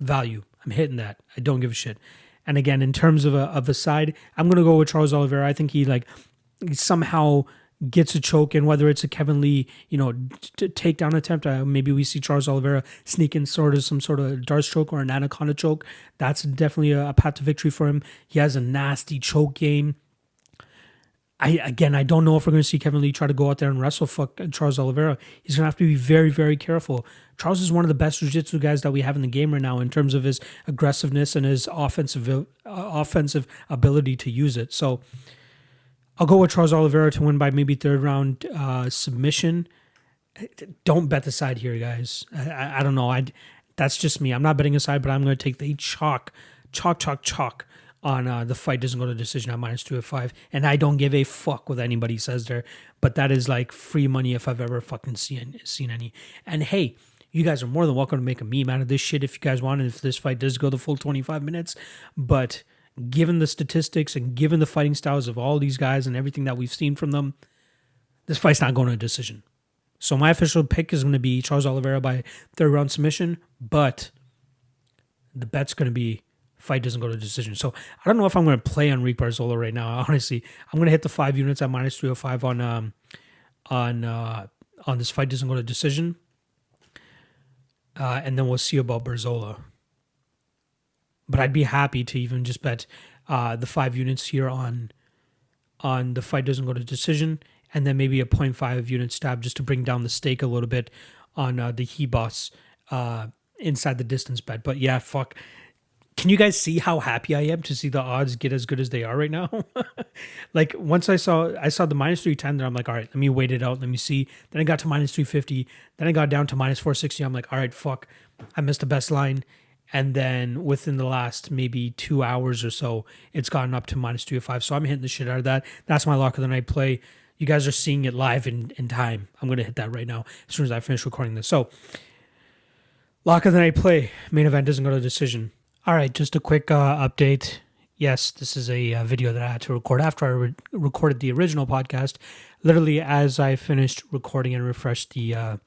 value. I'm hitting that. I don't give a shit. And again, in terms of a side, I'm going to go with Charles Oliveira. I think he somehow gets a choke in, whether it's a Kevin Lee, takedown attempt. Maybe we see Charles Oliveira sneak in some sort of Darce choke or an Anaconda choke. That's definitely a path to victory for him. He has a nasty choke game. I don't know if we're going to see Kevin Lee try to go out there and wrestle fuck Charles Oliveira. He's going to have to be very, very careful. Charles is one of the best jiu-jitsu guys that we have in the game right now in terms of his aggressiveness and his offensive ability to use it. So I'll go with Charles Oliveira to win by maybe third round submission. Don't bet the side here, guys. I don't know. That's just me. I'm not betting a side, but I'm going to take the chalk on the fight doesn't go to decision at -205. And I don't give a fuck what anybody says there. But that is like free money if I've ever fucking seen any. And hey, you guys are more than welcome to make a meme out of this shit if you guys want, and if this fight does go the full 25 minutes. But given the statistics and given the fighting styles of all these guys and everything that we've seen from them, this fight's not going to a decision. So my official pick is going to be Charles Oliveira by third round submission, but the bet's going to be fight doesn't go to decision. So I don't know if I'm going to play Enrique Barzola right now. Honestly, I'm going to hit the 5 units at -305 on this fight doesn't go to decision. And then we'll see about Barzola. But I'd be happy to even just bet the 5 units here on the fight doesn't go to decision, and then maybe a 0.5 unit stab just to bring down the stake a little bit on the Ribas inside the distance bet. But yeah, fuck. Can you guys see how happy I am to see the odds get as good as they are right now? Like once I saw the -310 there, I'm like, all right, let me wait it out. Let me see. Then I got to -350. Then I got down to -460. I'm like, all right, fuck. I missed the best line. And then within the last maybe 2 hours or so, it's gotten up to -305. So I'm hitting the shit out of that. That's my lock of the night play. You guys are seeing it live in time. I'm going to hit that right now as soon as I finish recording this. So lock of the night play. Main event doesn't go to decision. All right, just a quick update. Yes, this is a video that I had to record after I recorded the original podcast. Literally, as I finished recording and refreshed the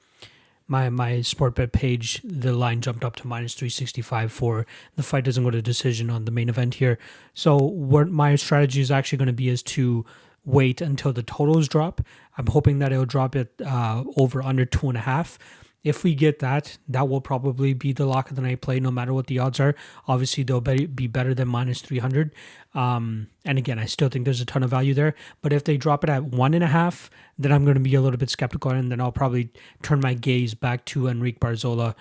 my sport bet page, the line jumped up to -365 for the fight doesn't go to decision on the main event here. So what my strategy is actually going to be is to wait until the totals drop. I'm hoping that it'll drop it over under 2.5. If we get that, that will probably be the lock of the night play, no matter what the odds are. Obviously, they'll be better than -300. And again, I still think there's a ton of value there. But if they drop it at 1.5, then I'm going to be a little bit skeptical, and then I'll probably turn my gaze back to Enrique Barzola.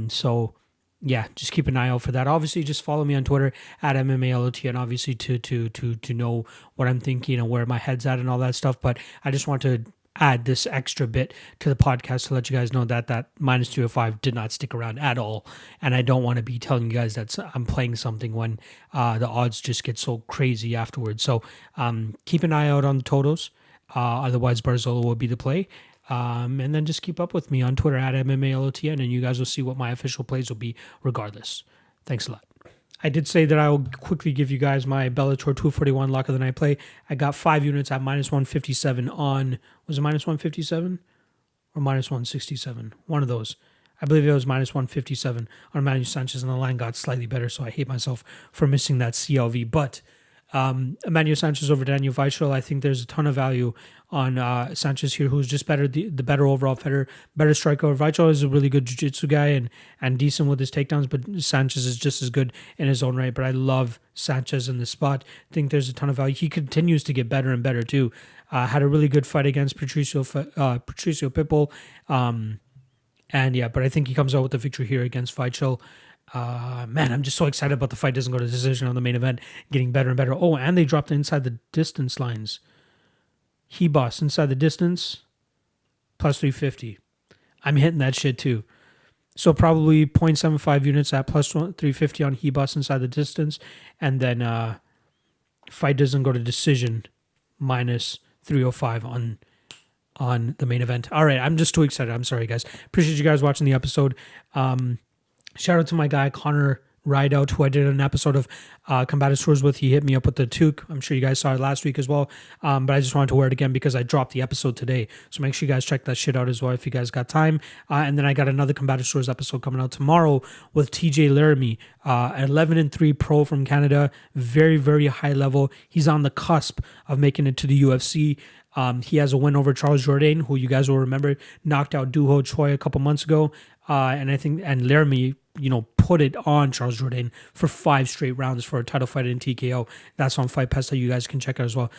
So yeah, just keep an eye out for that. Obviously, just follow me on Twitter at MMA Lock-Cast, and obviously to know what I'm thinking and where my head's at and all that stuff. But I just want to add this extra bit to the podcast to let you guys know that -205 did not stick around at all. And I don't want to be telling you guys that I'm playing something when the odds just get so crazy afterwards. So keep an eye out on the totals. Otherwise, Barzola will be the play. And then just keep up with me on Twitter at MMA Lock-Cast, and you guys will see what my official plays will be regardless. Thanks a lot. I did say that I will quickly give you guys my Bellator 241 lock of the night play. I got 5 units at -157 on, was it -157 or -167? One of those. I believe it was -157 on Emmanuel Sanchez, and the line got slightly better, so I hate myself for missing that CLV. But Emmanuel Sanchez over Daniel Weichel, I think there's a ton of value on Sanchez here, who's just better, the better overall fighter, better striker. Weichel is a really good jiu-jitsu guy and decent with his takedowns, but Sanchez is just as good in his own right. But I love Sanchez in this spot. I think there's a ton of value. He continues to get better and better too. Had a really good fight against Patricio Pitbull. And yeah, but I think he comes out with the victory here against Weichel. Man, I'm just so excited about the fight doesn't go to decision on the main event, getting better and better. Oh, and they dropped inside the distance lines. Ribas inside the distance, +350. I'm hitting that shit too. So probably 0.75 units at +350 on Ribas inside the distance, and then fight doesn't go to decision, -305 on the main event. All right, I'm just too excited. I'm sorry, guys. Appreciate you guys watching the episode. Shout out to my guy, Connor Rideout, who I did an episode of Combative Tours with. He hit me up with the toque. I'm sure you guys saw it last week as well. But I just wanted to wear it again because I dropped the episode today. So make sure you guys check that shit out as well if you guys got time. And then I got another Combative Tours episode coming out tomorrow with TJ Laramie, 11-3 pro from Canada. Very, very high level. He's on the cusp of making it to the UFC. He has a win over Charles Jourdain, who you guys will remember knocked out Duho Choi a couple months ago. And Laramie, put it on Charles Jourdain for 5 straight rounds for a title fight in TKO. That's on Fight Pass that you guys can check out as well.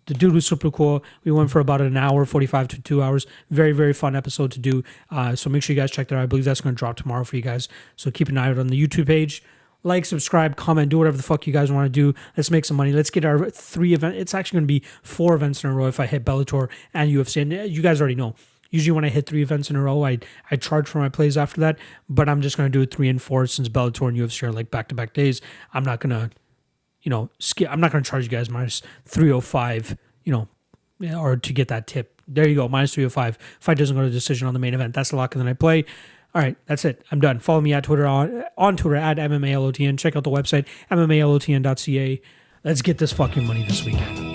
The dude was super cool. We went for about an hour, 45 to 2 hours. Very, very fun episode to do. So make sure you guys check that out. I believe that's going to drop tomorrow for you guys. So keep an eye out on the YouTube page. Like, subscribe, comment, do whatever the fuck you guys want to do. Let's make some money. Let's get our 3 events. It's actually going to be 4 events in a row if I hit Bellator and UFC. And you guys already know. Usually when I hit 3 events in a row, I charge for my plays after that. But I'm just going to do 3 and 4 since Bellator and UFC are like back-to-back days. I'm not going to, skip. I'm not going to charge you guys minus 305, or to get that tip. There you go, minus 305. Fight doesn't go to decision on the main event. That's the lock of the night play. All right, that's it. I'm done. Follow me at Twitter on Twitter at MMALOTN. Check out the website, MMALOTN.ca. Let's get this fucking money this weekend.